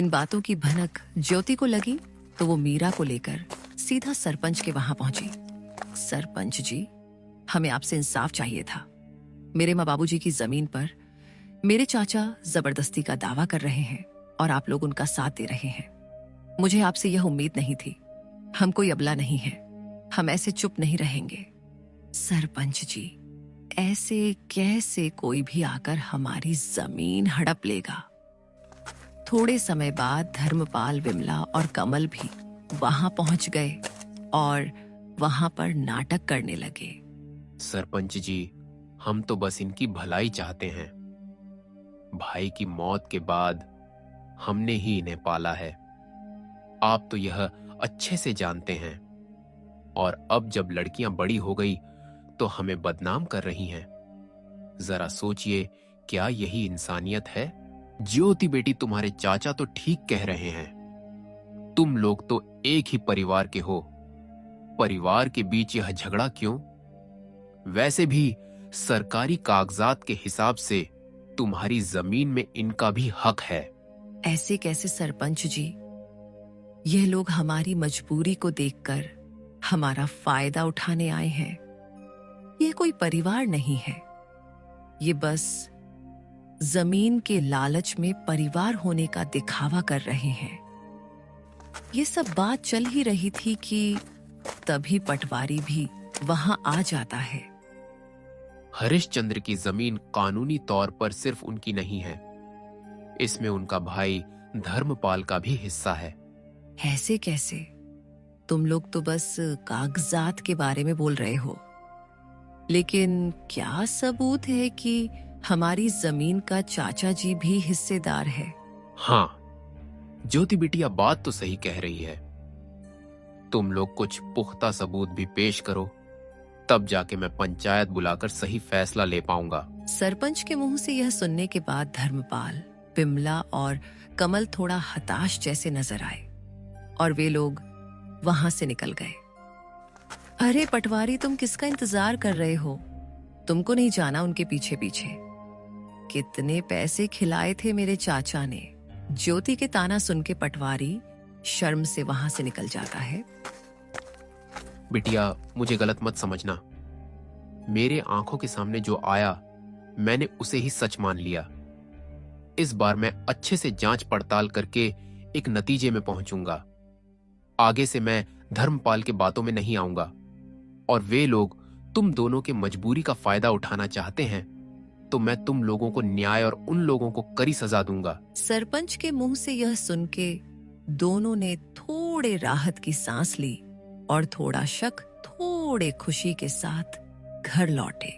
इन बातों की भनक ज्योति को लगी तो वो मीरा को लेकर सीधा सरपंच के वहां पहुंची। सरपंच जी, हमें आपसे इंसाफ चाहिए था। मेरे माँ बाबूजी की जमीन पर मेरे चाचा जबरदस्ती का दावा कर रहे हैं और आप लोग उनका साथ दे रहे हैं। मुझे आपसे यह उम्मीद नहीं थी। हम कोई अबला नहीं है, हम ऐसे चुप नहीं रहेंगे। सरपंच जी, ऐसे कैसे कोई भी आकर हमारी जमीन हड़प लेगा? थोड़े समय बाद धर्मपाल, विमला और कमल भी वहां पहुंच गए और वहां पर नाटक करने लगे। सरपंच जी, हम तो बस इनकी भलाई चाहते हैं। भाई की मौत के बाद हमने ही इन्हें पाला है। आप तो यह अच्छे से जानते हैं। और अब जब लड़कियां बड़ी हो गई तो हमें बदनाम कर रही हैं। जरा सोचिए, क्या यही इंसानियत है? ज्योति बेटी, तुम्हारे चाचा तो ठीक कह रहे हैं। तुम लोग तो एक ही परिवार के हो। परिवार के बीच यह झगड़ा क्यों? वैसे भी सरकारी कागजात के हिसाब से तुम्हारी जमीन में इनका भी हक है। ऐसे कैसे सरपंच जी? यह लोग हमारी मजबूरी को देखकर हमारा फायदा उठाने आए हैं। यह कोई परिवार नहीं है, ये बस जमीन के लालच में परिवार होने का दिखावा कर रहे हैं। ये सब बात चल ही रही थी कि तभी पटवारी भी वहां आ जाता है। हरिश्चंद्र की जमीन कानूनी तौर पर सिर्फ उनकी नहीं है, इसमें उनका भाई धर्मपाल का भी हिस्सा है। ऐसे कैसे? तुम लोग तो बस कागजात के बारे में बोल रहे हो, लेकिन क्या सबूत है कि हमारी जमीन का चाचा जी भी हिस्सेदार है? हाँ, ज्योति बिटिया बात तो सही कह रही है। तुम लोग कुछ पुख्ता सबूत भी पेश करो, तब जाके मैं पंचायत बुलाकर सही फैसला ले पाऊंगा। सरपंच के मुंह से यह सुनने के बाद धर्मपाल, विमला और कमल थोड़ा हताश जैसे नजर आए और वे लोग वहां से निकल गए। अरे पटवारी, तुम किसका इंतजार कर रहे हो? तुमको नहीं जाना उनके पीछे पीछे? कितने पैसे खिलाए थे मेरे चाचा ने? ज्योति के ताना सुन के पटवारी शर्म से वहां से निकल जाता है। बिटिया, मुझे गलत मत समझना। मेरे आंखों के सामने जो आया मैंने उसे ही सच मान लिया। इस बार मैं अच्छे से जांच पड़ताल करके एक नतीजे में पहुंचूंगा। आगे से मैं धर्मपाल के बातों में नहीं आऊंगा। और वे लोग तुम दोनों के मजबूरी का फायदा उठाना चाहते हैं तो मैं तुम लोगों को न्याय और उन लोगों को कड़ी सजा दूंगा। सरपंच के मुंह से यह सुन के दोनों ने थोड़े राहत की सांस ली और थोड़ा शक, थोड़े खुशी के साथ घर लौटे।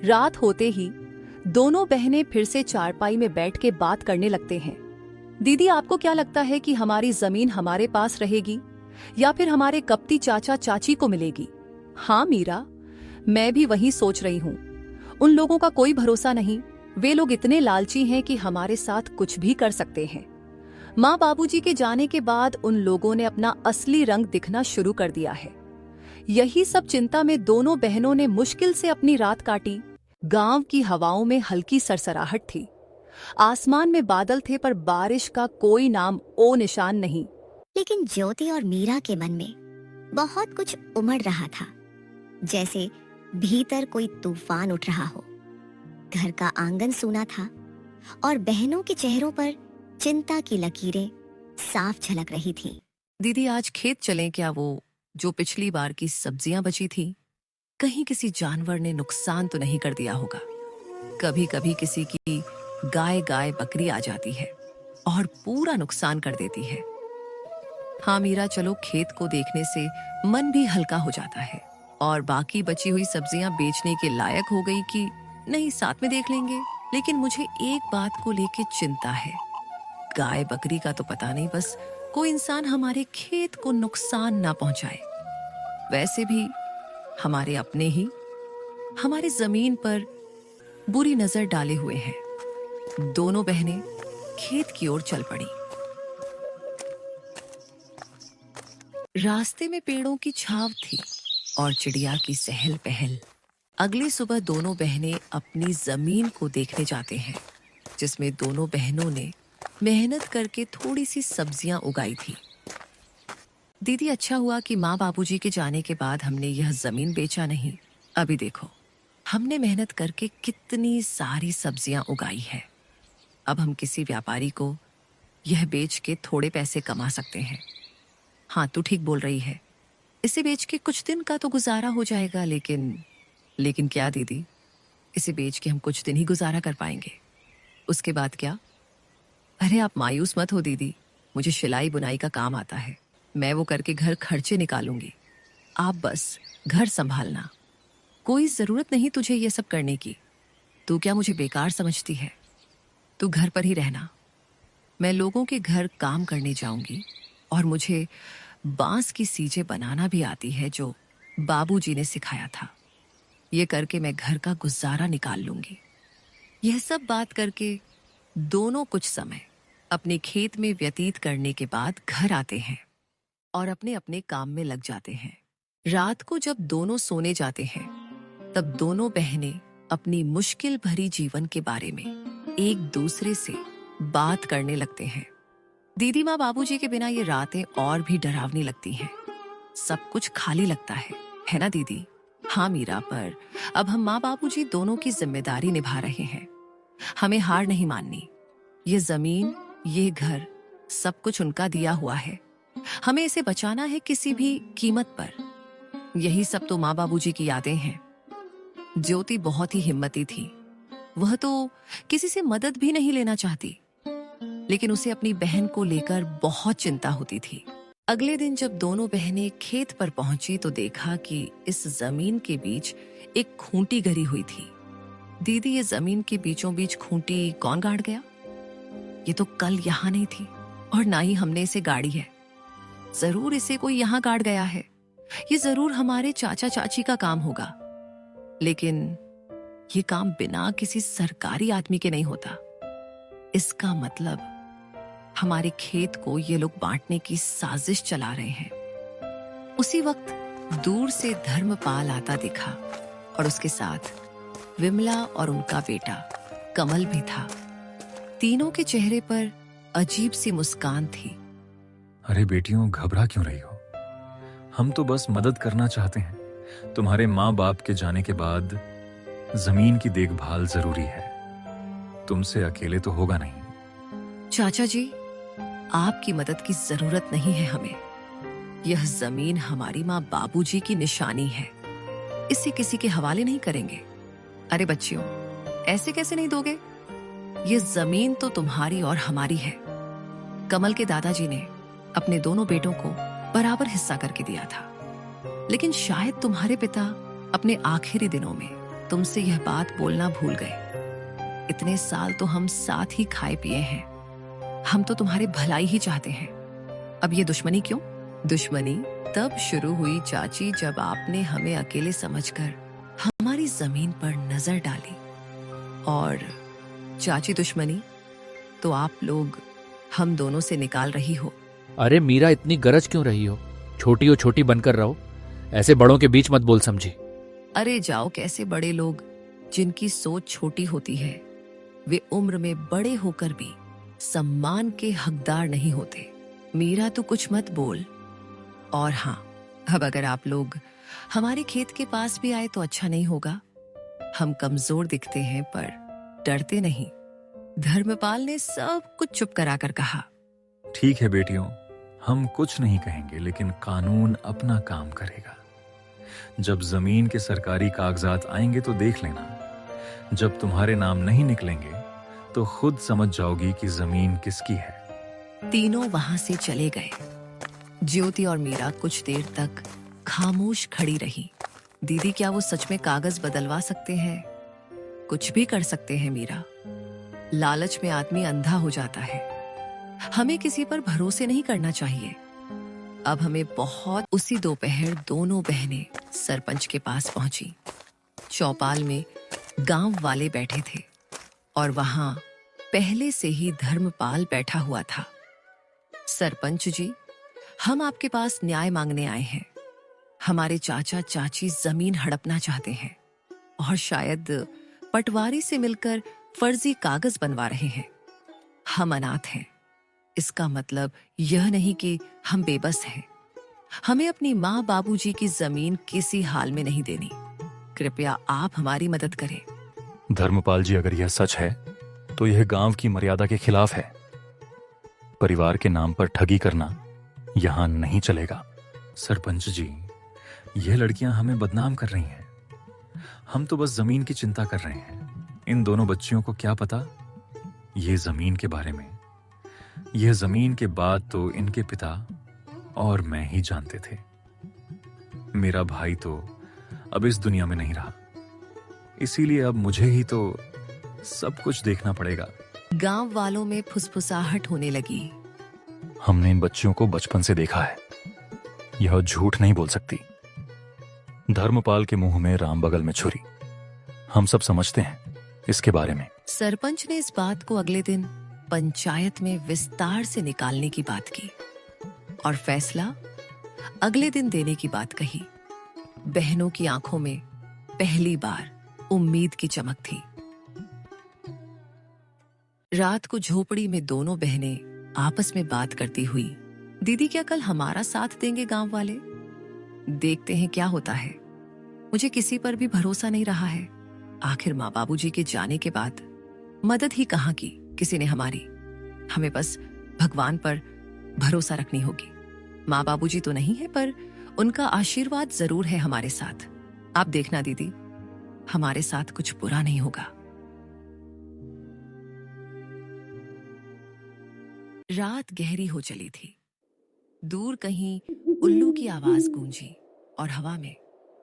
रात होते ही दोनों बहनें फिर से चारपाई में बैठ के बात करने लगते हैं। दीदी, आपको क्या लगता है कि हमारी जमीन हमारे पास रहेगी या फिर हमारे कपटी चाचा चाची को मिलेगी? हाँ मीरा, मैं भी वही सोच रही हूँ। उन लोगों का कोई भरोसा नहीं। वे लोग इतने लालची हैं कि हमारे साथ कुछ भी कर सकते हैं। माँ बाबूजी के जाने के बाद उन लोगों ने अपना असली रंग दिखना शुरू कर दिया है। यही सब चिंता में दोनों बहनों ने मुश्किल से अपनी रात काटी। गांव की हवाओं में हल्की सरसराहट थी। आसमान में बादल थे पर बारिश का कोई नाम ओ निशान नहीं। लेकिन ज्योति और मीरा के मन में बहुत कुछ उमड़ रहा था, जैसे भीतर कोई तूफान उठ रहा हो। घर का आंगन सूना था और बहनों के चेहरों पर चिंता की लकीरें साफ झलक रही थीं। दीदी, आज खेत चलें क्या? वो जो पिछली बार की सब्जियां बची थी, कहीं किसी जानवर ने नुकसान तो नहीं कर दिया होगा? कभी कभी किसी की गाय बकरी आ जाती है और पूरा नुकसान कर देती है। हाँ मीरा, चलो, खेत को देखने से मन भी हल्का हो जाता है। और बाकी बची हुई सब्जियां बेचने के लायक हो गई कि नहीं, साथ में देख लेंगे। लेकिन मुझे एक बात को लेके चिंता है। गाय बकरी का तो पता नहीं, बस कोई इंसान हमारे खेत को नुकसान ना पहुंचाए। वैसे भी हमारे अपने ही हमारे जमीन पर बुरी नजर डाले हुए हैं। दोनों बहनें खेत की ओर चल पड़ी। रास्ते में पेड़ों की छाव थी और चिड़िया की सहल पहल। अगली सुबह दोनों बहनें अपनी जमीन को देखने जाते हैं, जिसमें दोनों बहनों ने मेहनत करके थोड़ी सी सब्जियां उगाई थी। दीदी, अच्छा हुआ कि माँ बाबूजी के जाने के बाद हमने यह जमीन बेचा नहीं। अभी देखो, हमने मेहनत करके कितनी सारी सब्जियां उगाई है। अब हम किसी व्यापारी को यह बेच के थोड़े पैसे कमा सकते हैं। हाँ, तू ठीक बोल रही है। इसे बेच के कुछ दिन का तो गुजारा हो जाएगा, लेकिन क्या दीदी, इसे बेच के हम कुछ दिन ही गुजारा कर पाएंगे। उसके बाद क्या? अरे आप मायूस मत हो दीदी, मुझे सिलाई बुनाई का काम आता है। मैं वो करके घर खर्चे निकालूंगी। आप बस घर संभालना। कोई जरूरत नहीं तुझे ये सब करने की। तू क्या मुझे बेकार समझती है? तू घर पर ही रहना। मैं लोगों के घर काम करने जाऊंगी और मुझे बांस की सीजें बनाना भी आती है जो बाबूजी ने सिखाया था। ये करके मैं घर का गुजारा निकाल लूंगी। यह सब बात करके दोनों कुछ समय अपने खेत में व्यतीत करने के बाद घर आते हैं और अपने अपने काम में लग जाते हैं। रात को जब दोनों सोने जाते हैं तब दोनों बहनें अपनी मुश्किल भरी जीवन के बारे में एक दूसरे से बात करने लगते हैं। दीदी, माँ बाबूजी के बिना ये रातें और भी डरावनी लगती हैं। सब कुछ खाली लगता है ना दीदी? हाँ मीरा, पर अब हम माँ बाबूजी दोनों की जिम्मेदारी निभा रहे हैं। हमें हार नहीं माननी। ये जमीन, ये घर, सब कुछ उनका दिया हुआ है। हमें इसे बचाना है किसी भी कीमत पर। यही सब तो माँ बाबूजी की यादें हैं। ज्योति बहुत ही हिम्मती थी। वह तो किसी से मदद भी नहीं लेना चाहती, लेकिन उसे अपनी बहन को लेकर बहुत चिंता होती थी। अगले दिन जब दोनों बहनें खेत पर पहुंची तो देखा कि इस जमीन के बीच एक खूंटी गड़ी हुई थी। दीदी, ये जमीन के बीचों बीच खूंटी कौन गाड़ गया? ये तो कल यहाँ नहीं थी और ना ही हमने इसे गाड़ी है। जरूर इसे कोई यहाँ गाड़ गया है। ये जरूर हमारे चाचा चाची का काम होगा, लेकिन ये काम बिना किसी सरकारी आदमी के नहीं होता। इसका मतलब हमारे खेत को ये लोग बांटने की साजिश चला रहे हैं। उसी वक्त दूर से धर्मपाल आता दिखा और उसके साथ विमला और उनका बेटा कमल भी था। तीनों के चेहरे पर अजीब सी मुस्कान थी। अरे बेटियों, घबरा क्यों रही हो? हम तो बस मदद करना चाहते हैं। तुम्हारे माँ बाप के जाने के बाद जमीन की देखभाल जरूरी है। तुमसे अकेले तो होगा नहीं। चाचा जी, आपकी मदद की जरूरत नहीं है हमें। यह जमीन हमारी माँ बाबूजी की निशानी है। इसे किसी के हवाले नहीं करेंगे। अरे बच्चियों, ऐसे कैसे नहीं दोगे? ये जमीन तो तुम्हारी और हमारी है। कमल के दादाजी ने अपने दोनों बेटों को बराबर हिस्सा करके दिया था, लेकिन शायद तुम्हारे पिता अपने आखिरी दिनों में तुमसे यह बात बोलना भूल गए। इतने साल तो हम साथ ही खाए पिए हैं। हम तो तुम्हारे भलाई ही चाहते हैं। अब ये दुश्मनी क्यों? दुश्मनी तब शुरू हुई चाची जब आपने हमें अकेले समझकर हमारी जमीन पर नजर डाली। और चाची, दुश्मनी तो आप लोग हम दोनों से निकाल रही हो। अरे मीरा, इतनी गरज क्यों रही हो? छोटी हो छोटी बनकर रहो। ऐसे बड़ों के बीच मत बोल समझी। अरे जाओ, कैसे बड़े लोग जिनकी सोच छोटी होती है वे उम्र में बड़े होकर भी सम्मान के हकदार नहीं होते। मीरा, तू कुछ मत बोल। और हाँ, अब अगर आप लोग हमारे खेत के पास भी आए तो अच्छा नहीं होगा। हम कमजोर दिखते हैं पर डरते नहीं। धर्मपाल ने सब कुछ चुप कराकर कहा। ठीक है बेटियों, हम कुछ नहीं कहेंगे, लेकिन कानून अपना काम करेगा। जब जमीन के सरकारी कागजात आएंगे तो देख लेना। जब तुम्हारे नाम नहीं निकलेंगे तो खुद समझ जाओगी कि जमीन किसकी है। तीनों वहां से चले गए। ज्योति और मीरा कुछ देर तक खामोश खड़ी रही। दीदी, क्या वो सच में कागज बदलवा सकते हैं? कुछ भी कर सकते हैं मीरा। लालच में आदमी अंधा हो जाता है। हमें किसी पर भरोसे नहीं करना चाहिए। अब हमें बहुत। उसी दोपहर दोनों बहनें सरपंच के पास पहुंची। चौपाल में गांव वाले बैठे थे और वहां पहले से ही धर्मपाल बैठा हुआ था। सरपंच जी, हम आपके पास न्याय मांगने आए हैं। हमारे चाचा चाची जमीन हड़पना चाहते हैं और शायद पटवारी से मिलकर फर्जी कागज बनवा रहे हैं। हम अनाथ हैं, इसका मतलब यह नहीं कि हम बेबस हैं। हमें अपनी माँ बाबूजी की जमीन किसी हाल में नहीं देनी। कृपया आप हमारी मदद करें। धर्मपाल जी, अगर यह सच है तो यह गांव की मर्यादा के खिलाफ है। परिवार के नाम पर ठगी करना यहां नहीं चलेगा। सरपंच जी, यह लड़कियां हमें बदनाम कर रही हैं। हम तो बस जमीन की चिंता कर रहे हैं। इन दोनों बच्चियों को क्या पता ये जमीन के बारे में। यह जमीन के बाद तो इनके पिता और मैं ही जानते थे। मेरा भाई तो अब इस दुनिया में नहीं रहा, इसीलिए अब मुझे ही तो सब कुछ देखना पड़ेगा। गांव वालों में फुसफुसाहट होने लगी। हमने इन बच्चियों को बचपन से देखा है, यह झूठ नहीं बोल सकती। धर्मपाल के मुंह में राम बगल में छुरी। हम सब समझते हैं इसके बारे में। सरपंच ने इस बात को अगले दिन पंचायत में विस्तार से निकालने की बात की और फैसला अगले दिन देने की बात कही। बहनों की आंखों में पहली बार उम्मीद की चमक थी। रात को झोपड़ी में दोनों बहनें आपस में बात करती हुई, दीदी क्या कल हमारा साथ देंगे गांव वाले? देखते हैं क्या होता है। मुझे किसी पर भी भरोसा नहीं रहा है। आखिर माँ बाबूजी के जाने के बाद मदद ही कहाँ की किसी ने हमारी। हमें बस भगवान पर भरोसा रखनी होगी। माँ बाबूजी तो नहीं है, पर उनका आशीर्वाद जरूर है हमारे साथ। आप देखना दीदी, हमारे साथ कुछ बुरा नहीं होगा। रात गहरी हो चली थी। दूर कहीं उल्लू की आवाज गूंजी और हवा में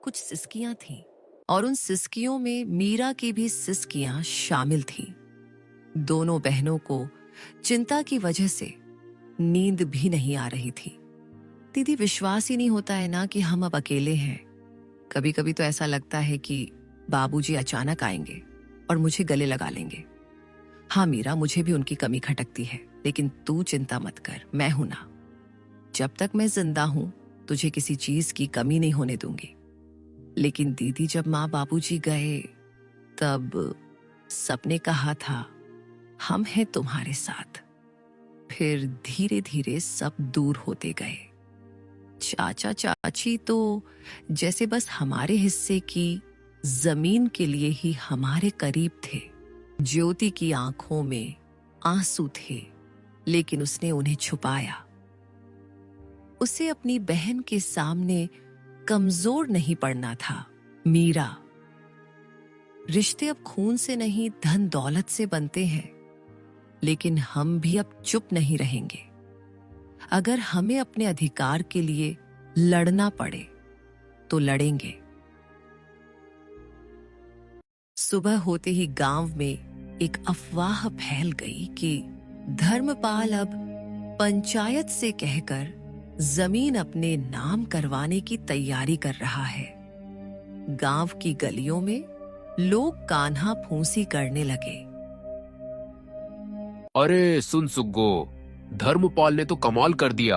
कुछ सिसकियां थीं, और उन सिसकियों में मीरा की भी सिसकियां शामिल थीं। दोनों बहनों को चिंता की वजह से नींद भी नहीं आ रही थी। दीदी, विश्वास ही नहीं होता है ना कि हम अब अकेले हैं। कभी कभी तो ऐसा लगता है कि बाबूजी अचानक आएंगे और मुझे गले लगा लेंगे। हाँ मीरा, मुझे भी उनकी कमी खटकती है, लेकिन तू चिंता मत कर, मैं हूं ना। जब तक मैं जिंदा हूं तुझे किसी चीज की कमी नहीं होने दूंगी। लेकिन दीदी, जब माँ बाबूजी गए तब सबने कहा था हम हैं तुम्हारे साथ। फिर धीरे धीरे सब दूर होते गए। चाचा चाची तो जैसे बस हमारे हिस्से की जमीन के लिए ही हमारे करीब थे। ज्योति की आंखों में आंसू थे, लेकिन उसने उन्हें छुपाया। उसे अपनी बहन के सामने कमजोर नहीं पड़ना था। मीरा, रिश्ते अब खून से नहीं धन दौलत से बनते हैं, लेकिन हम भी अब चुप नहीं रहेंगे। अगर हमें अपने अधिकार के लिए लड़ना पड़े तो लड़ेंगे। सुबह होते ही गांव में एक अफवाह फैल गई कि धर्मपाल अब पंचायत से कहकर जमीन अपने नाम करवाने की तैयारी कर रहा है। गांव की गलियों में लोग कान्हा फूंसी करने लगे। अरे सुन सुग्गो, धर्मपाल ने तो कमाल कर दिया।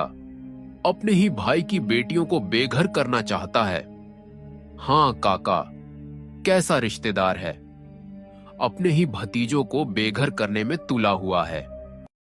अपने ही भाई की बेटियों को बेघर करना चाहता है। हाँ काका, कैसा रिश्तेदार है। अपने ही भतीजों को बेघर करने में तुला हुआ है।